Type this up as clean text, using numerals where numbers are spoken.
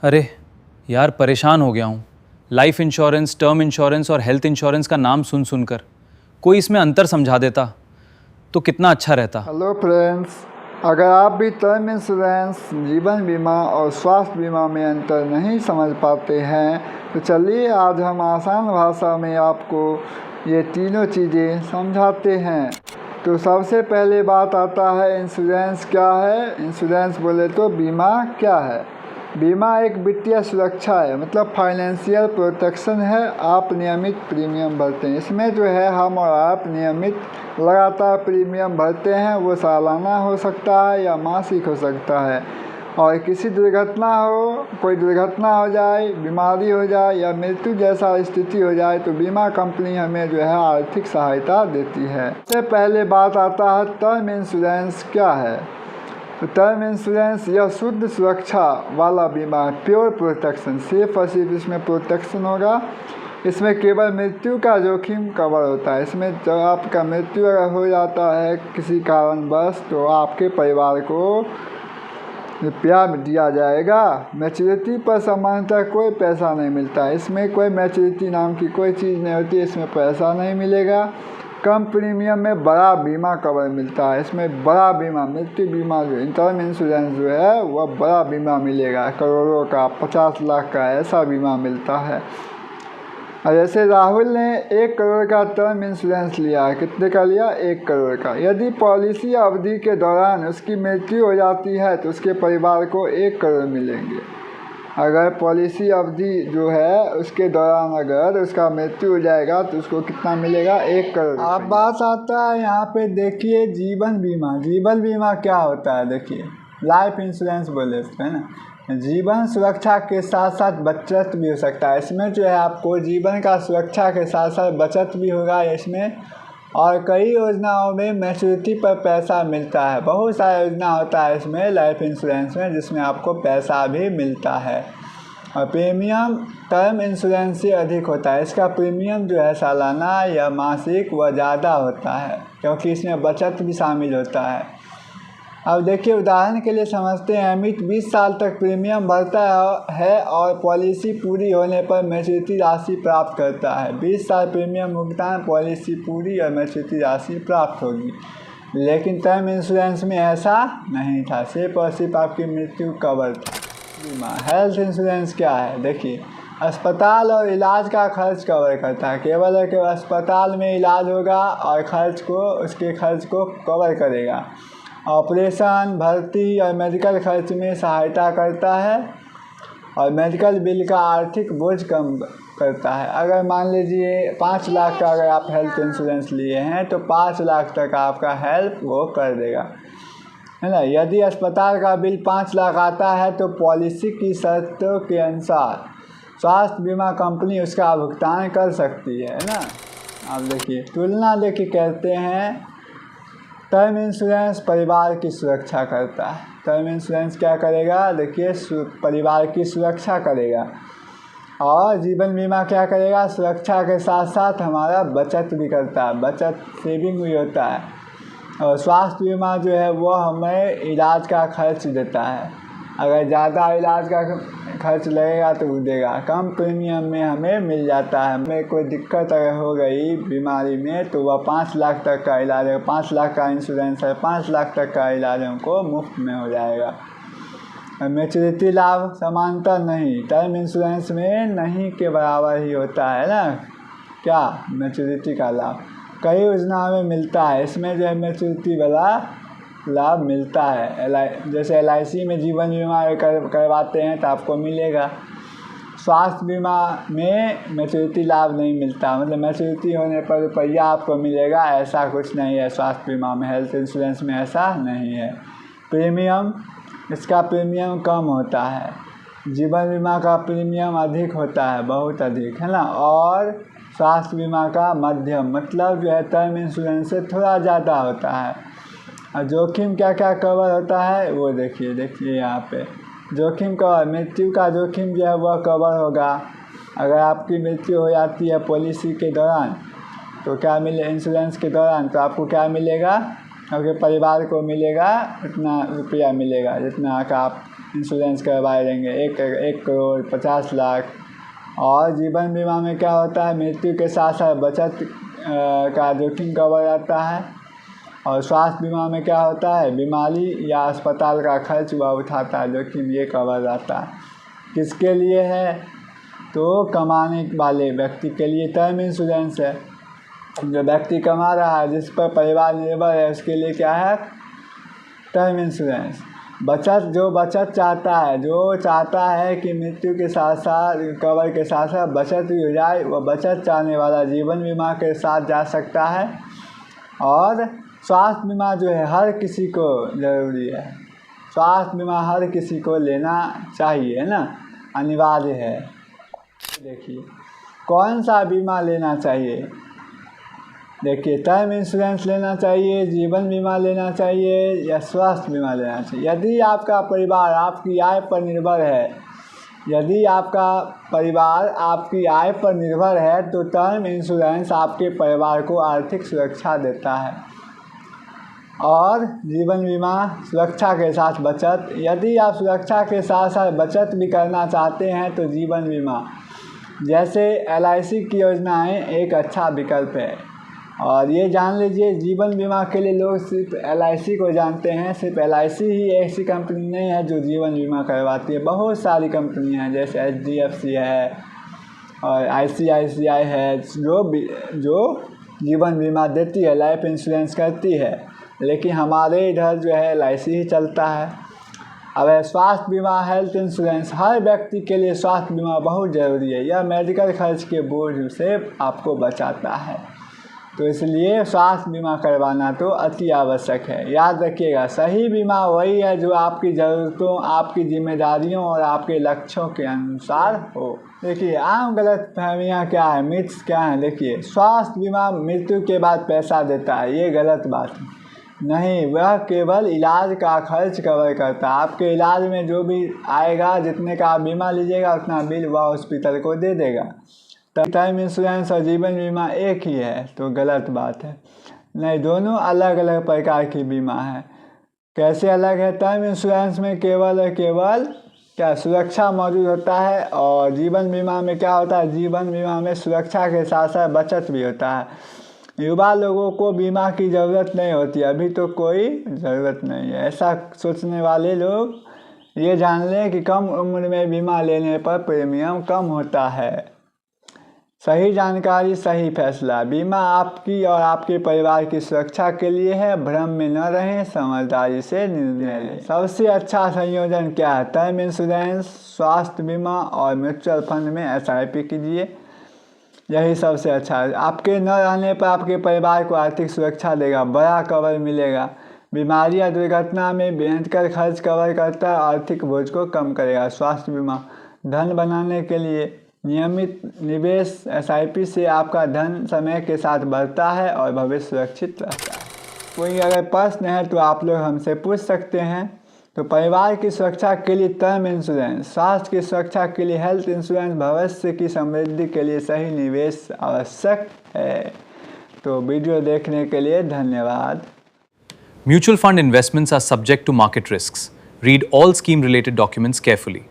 अरे यार, परेशान हो गया हूँ। लाइफ इंश्योरेंस, टर्म इंश्योरेंस और हेल्थ इंश्योरेंस का नाम सुन सुनकर कोई इसमें अंतर समझा देता तो कितना अच्छा रहता। हेलो फ्रेंड्स, अगर आप भी टर्म इंश्योरेंस, जीवन बीमा और स्वास्थ्य बीमा में अंतर नहीं समझ पाते हैं तो चलिए आज हम आसान भाषा में आपको ये तीनों चीज़ें समझाते हैं। तो सबसे पहले बात आता है इंश्योरेंस क्या है। इंश्योरेंस बोले तो बीमा क्या है। बीमा एक वित्तीय सुरक्षा है, मतलब फाइनेंशियल प्रोटेक्शन है। आप नियमित प्रीमियम भरते हैं, इसमें जो है हम और आप नियमित लगातार प्रीमियम भरते हैं। वो सालाना हो सकता है या मासिक हो सकता है। और किसी दुर्घटना हो, कोई दुर्घटना हो जाए, बीमारी हो जाए या मृत्यु जैसा स्थिति हो जाए तो बीमा कंपनी हमें जो है आर्थिक सहायता देती है। सबसे पहले बात आता है टर्म इंश्योरेंस क्या है। तो टर्म इंश्योरेंस यह शुद्ध सुरक्षा वाला बीमा है, प्योर प्रोटेक्शन, सिर्फ और सिर्फ इसमें प्रोटेक्शन होगा। इसमें केवल मृत्यु का जोखिम कवर होता है। इसमें जब आपका मृत्यु अगर हो जाता है किसी कारणवश तो आपके परिवार को रुपया दिया जाएगा। मैच्योरिटी पर सामान्यतः कोई पैसा नहीं मिलता है। इसमें कोई मैच्योरिटी नाम की कोई चीज़ नहीं होती, इसमें पैसा नहीं मिलेगा। कम प्रीमियम में बड़ा बीमा कवर मिलता है। इसमें बड़ा बीमा, मृत्यु बीमा जो टर्म इंश्योरेंस जो है वह बड़ा बीमा मिलेगा, करोड़ों का, 50 लाख का ऐसा बीमा मिलता है। और जैसे राहुल ने 1 करोड़ का टर्म इंश्योरेंस लिया है। कितने का लिया? 1 करोड़ का। यदि पॉलिसी अवधि के दौरान उसकी मृत्यु हो जाती है तो उसके परिवार को 1 करोड़ मिलेंगे। अगर पॉलिसी अवधि जो है उसके दौरान अगर उसका मृत्यु हो जाएगा तो उसको कितना मिलेगा? 1 करोड़। अब बात आता है यहाँ पे, देखिए जीवन बीमा। जीवन बीमा क्या होता है? देखिए लाइफ इंश्योरेंस बोले इसको, है ना। जीवन सुरक्षा के साथ साथ बचत भी हो सकता है। इसमें जो है आपको जीवन का सुरक्षा के साथ साथ बचत भी होगा इसमें। और कई योजनाओं में मैच्योरिटी पर पैसा मिलता है। बहुत सारा योजना होता है इसमें लाइफ इंश्योरेंस में जिसमें आपको पैसा भी मिलता है। और प्रीमियम टर्म इंश्योरेंस से अधिक होता है। इसका प्रीमियम जो है सालाना या मासिक वह ज़्यादा होता है क्योंकि इसमें बचत भी शामिल होता है। अब देखिए उदाहरण के लिए समझते हैं, अमित 20 साल तक प्रीमियम भरता है और पॉलिसी पूरी होने पर मैच्योरिटी राशि प्राप्त करता है। 20 साल प्रीमियम भुगतान, पॉलिसी पूरी और मैच्योरिटी राशि प्राप्त होगी। लेकिन टर्म इंश्योरेंस में ऐसा नहीं था, सिर्फ और सिर्फ आपकी मृत्यु कवर था। बीमा हेल्थ इंश्योरेंस क्या है? देखिए अस्पताल और इलाज का खर्च कवर करता है। केवल और केवल अस्पताल में इलाज होगा और उसके खर्च को कवर करेगा। ऑपरेशन, भर्ती और मेडिकल खर्च में सहायता करता है और मेडिकल बिल का आर्थिक बोझ कम करता है। अगर मान लीजिए 5 लाख का अगर आप हेल्थ इंश्योरेंस लिए हैं तो 5 लाख तक आपका हेल्प वो कर देगा, है ना। यदि अस्पताल का बिल 5 लाख आता है तो पॉलिसी की शर्तों के अनुसार स्वास्थ्य बीमा कंपनी उसका भुगतान कर सकती है ना। आप देखिए तुलना देखिए कहते हैं टर्म इंश्योरेंस परिवार की सुरक्षा करता है। टर्म इंश्योरेंस क्या करेगा? देखिए परिवार की सुरक्षा करेगा। और जीवन बीमा क्या करेगा? सुरक्षा के साथ साथ हमारा बचत भी करता है, बचत सेविंग भी होता है। और स्वास्थ्य बीमा जो है वो हमें इलाज का खर्च देता है। अगर ज़्यादा इलाज का खर्च लगेगा तो वो देगा। कम प्रीमियम में हमें मिल जाता है। हमें कोई दिक्कत अगर हो गई बीमारी में तो वह 5 लाख तक का इलाज है। 5 लाख का इंश्योरेंस है, 5 लाख तक का इलाज हमको मुफ्त में हो जाएगा। मैच्योरिटी लाभ समानता नहीं, टर्म इंश्योरेंस में नहीं के बराबर ही होता है ना। क्या मैच्योरिटी का लाभ कई योजनाओं में मिलता है। इसमें जो है मैच्योरिटी वाला लाभ मिलता है। जैसे LIC में जीवन बीमा करवाते हैं तो आपको मिलेगा। स्वास्थ्य बीमा में मैच्योरिटी लाभ नहीं मिलता, मतलब मैच्योरिटी होने पर रुपया आपको मिलेगा, ऐसा कुछ नहीं है स्वास्थ्य बीमा में। हेल्थ इंश्योरेंस में ऐसा नहीं है। प्रीमियम, इसका प्रीमियम कम होता है। जीवन बीमा का प्रीमियम अधिक होता है, बहुत अधिक, है ना। और स्वास्थ्य बीमा का मध्यम, मतलब जो है टर्म इंश्योरेंस से थोड़ा ज़्यादा होता है। और जोखिम क्या क्या कवर होता है वो देखिए यहाँ पे जोखिम कवर। मृत्यु का जोखिम जो है वह कवर होगा। अगर आपकी मृत्यु हो जाती है पॉलिसी के दौरान तो क्या मिले, इंश्योरेंस के दौरान, तो आपको क्या मिलेगा? आपके परिवार को मिलेगा उतना रुपया मिलेगा जितना का आप इंश्योरेंस करवाए रहेंगे, 1 करोड़ 50 लाख। और जीवन बीमा में क्या होता है, मृत्यु के साथ साथ बचत का जोखिम कवर आता है। और स्वास्थ्य बीमा में क्या होता है, बीमारी या अस्पताल का खर्च वह उठाता है, जोखिम ये कवर आता है। किसके लिए है, तो कमाने वाले व्यक्ति के लिए टर्म इंश्योरेंस है। जो व्यक्ति कमा रहा है, जिस पर परिवार निर्भर है, उसके लिए क्या है, टर्म इंश्योरेंस। जो बचत चाहता है, जो चाहता है कि मृत्यु के साथ साथ कवर के साथ साथ बचत भी हो जाए, वह बचत चाहने वाला जीवन बीमा के साथ जा सकता है। और स्वास्थ्य बीमा जो है हर किसी को ज़रूरी है, स्वास्थ्य बीमा हर किसी को लेना चाहिए, है ना, अनिवार्य है। देखिए कौन सा बीमा लेना चाहिए, देखिए टर्म इंश्योरेंस लेना चाहिए, जीवन बीमा लेना चाहिए या स्वास्थ्य बीमा लेना चाहिए। यदि आपका परिवार आपकी आय पर निर्भर है, यदि आपका परिवार आपकी आय पर निर्भर है तो टर्म इंश्योरेंस आपके परिवार को आर्थिक सुरक्षा देता है। और जीवन बीमा सुरक्षा के साथ बचत, यदि आप सुरक्षा के साथ साथ बचत भी करना चाहते हैं तो जीवन बीमा जैसे LIC की योजनाएं एक अच्छा विकल्प है। और ये जान लीजिए, जीवन बीमा के लिए लोग सिर्फ LIC को जानते हैं। सिर्फ LIC ही ऐसी कंपनी नहीं है जो जीवन बीमा करवाती है, बहुत सारी कंपनियां हैं, जैसे HDFC है और ICICI है, जो जीवन बीमा देती है, लाइफ इंश्योरेंस करती है। लेकिन हमारे इधर जो है LIC ही चलता है। अब स्वास्थ्य बीमा, हेल्थ इंश्योरेंस, हर व्यक्ति के लिए स्वास्थ्य बीमा बहुत ज़रूरी है। यह मेडिकल खर्च के बोझ से आपको बचाता है, तो इसलिए स्वास्थ्य बीमा करवाना तो अति आवश्यक है। याद रखिएगा, सही बीमा वही है जो आपकी ज़रूरतों, आपकी जिम्मेदारियों और आपके लक्ष्यों के अनुसार हो। देखिए आम गलत फहमियाँ क्या है, मिथ्स क्या हैं। देखिए स्वास्थ्य बीमा मृत्यु के बाद पैसा देता है, ये गलत बात है। नहीं, वह केवल इलाज का खर्च कवर करता है। आपके इलाज में जो भी आएगा, जितने का आप बीमा लीजिएगा उतना बिल वह हॉस्पिटल को दे देगा। टर्म इंश्योरेंस और जीवन बीमा एक ही है तो गलत बात है। नहीं, दोनों अलग अलग प्रकार की बीमा है। कैसे अलग है, टर्म इंश्योरेंस में केवल और केवल क्या सुरक्षा मौजूद होता है, और जीवन बीमा में क्या होता है, जीवन बीमा में सुरक्षा के साथ साथ बचत भी होता है। युवा लोगों को बीमा की ज़रूरत नहीं होती, अभी तो कोई ज़रूरत नहीं है। ऐसा सोचने वाले लोग ये जान लें कि कम उम्र में बीमा लेने पर प्रीमियम कम होता है। सही जानकारी, सही फैसला। बीमा आपकी और आपके परिवार की सुरक्षा के लिए है। भ्रम में न रहें, समझदारी से निर्णय लें। सबसे अच्छा संयोजन क्या है, टर्म इंश्योरेंस, स्वास्थ्य बीमा और म्यूचुअल फंड में SIP कीजिए, यही सबसे अच्छा है। आपके न रहने पर आपके परिवार को आर्थिक सुरक्षा देगा, बड़ा कवर मिलेगा। बीमारी या दुर्घटना में भयंकर खर्च कवर करता है, आर्थिक बोझ को कम करेगा। स्वास्थ्य बीमा धन बनाने के लिए नियमित निवेश, SIP से आपका धन समय के साथ बढ़ता है और भविष्य सुरक्षित रहता है। कोई अगर प्रश्न है तो आप लोग हमसे पूछ सकते हैं। तो परिवार की सुरक्षा के लिए टर्म इंश्योरेंस, स्वास्थ्य की सुरक्षा के लिए हेल्थ इंश्योरेंस, भविष्य की समृद्धि के लिए सही निवेश आवश्यक है। तो वीडियो देखने के लिए धन्यवाद। Mutual fund investments are subject to market risks. Read all scheme related documents carefully.